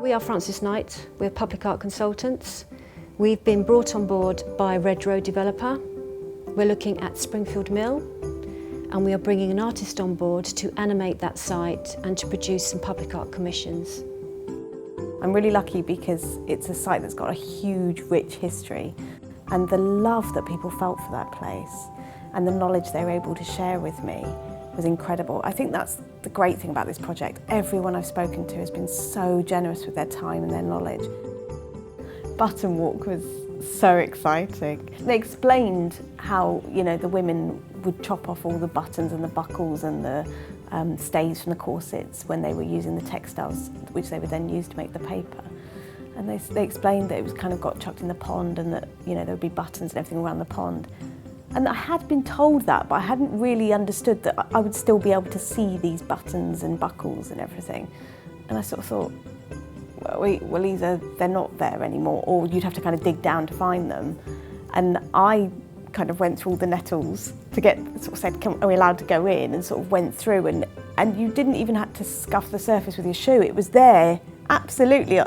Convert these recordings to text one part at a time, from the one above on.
We are Francis Knight, we're public art consultants. We've been brought on board by Redrow developer. We're looking at Springfield Mill and we are bringing an artist on board to animate that site and to produce some public art commissions. I'm really lucky because it's a site that's got a huge, rich history, and the love that people felt for that place and the knowledge they were able to share with me was incredible. I think that's the great thing about this project. Everyone I've spoken to has been so generous with their time and their knowledge. Button Walk was so exciting. They explained how, the women would chop off all the buttons and the buckles and the stays from the corsets when they were using the textiles, which they would then use to make the paper. And they explained that it was kind of got chucked in the pond and that, there would be buttons and everything around the pond. And I had been told that, but I hadn't really understood that I would still be able to see these buttons and buckles and everything. And I sort of thought, well, either they're not there anymore, or you'd have to kind of dig down to find them. And I kind of went through all the nettles to said, are we allowed to go in? And sort of went through, and you didn't even have to scuff the surface with your shoe. It was there, absolutely,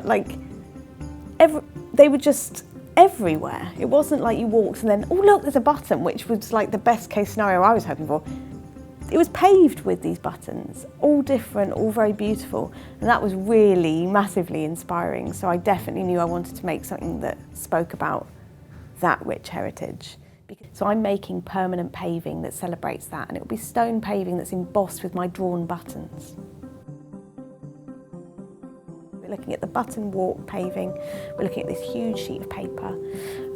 they were just everywhere. It wasn't like you walked and then, oh look, there's a button, which was like the best case scenario I was hoping for. It was paved with these buttons, all different, all very beautiful, and that was really massively inspiring. So I definitely knew I wanted to make something that spoke about that rich heritage. So I'm making permanent paving that celebrates that, and it will be stone paving that's embossed with my drawn buttons. We're looking at the button walk paving, we're looking at this huge sheet of paper,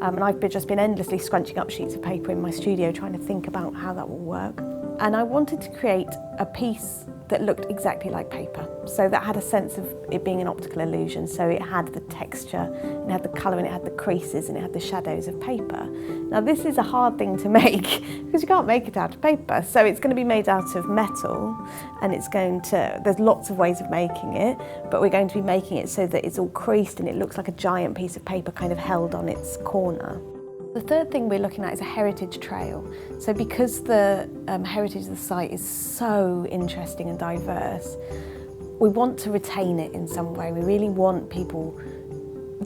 and I've just been endlessly scrunching up sheets of paper in my studio trying to think about how that will work. And I wanted to create a piece that looked exactly like paper, so that had a sense of it being an optical illusion. So it had the texture, it had the colour, and it had the creases, and it had the shadows of paper. Now this is a hard thing to make because you can't make it out of paper. So it's going to be made out of metal, and there's lots of ways of making it, but we're going to be making it so that it's all creased and it looks like a giant piece of paper kind of held on its corner. The third thing we're looking at is a heritage trail. So because the heritage of the site is so interesting and diverse, we want to retain it in some way. We really want people,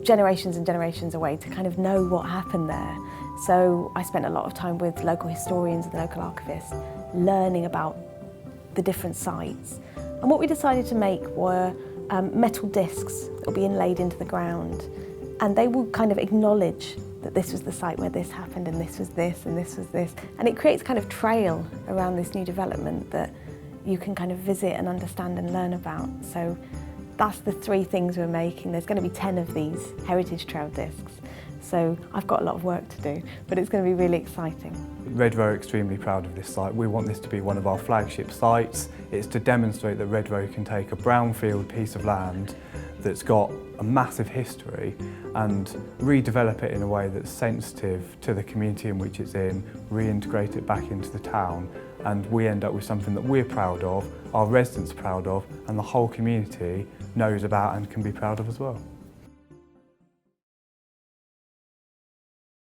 generations and generations away, to kind of know what happened there. So I spent a lot of time with local historians and local archivists, learning about the different sites. And what we decided to make were metal discs that will be inlaid into the ground, and they will kind of acknowledge that this was the site where this happened, and this was this, and this was this. And it creates kind of trail around this new development that you can kind of visit and understand and learn about. So that's the three things we're making. There's going to be 10 of these heritage trail discs. So I've got a lot of work to do, but it's going to be really exciting. Redrow are extremely proud of this site. We want this to be one of our flagship sites. It's to demonstrate that Redrow can take a brownfield piece of land that's got a massive history and redevelop it in a way that's sensitive to the community in which it's in, reintegrate it back into the town, and we end up with something that we're proud of, our residents are proud of, and the whole community knows about and can be proud of as well.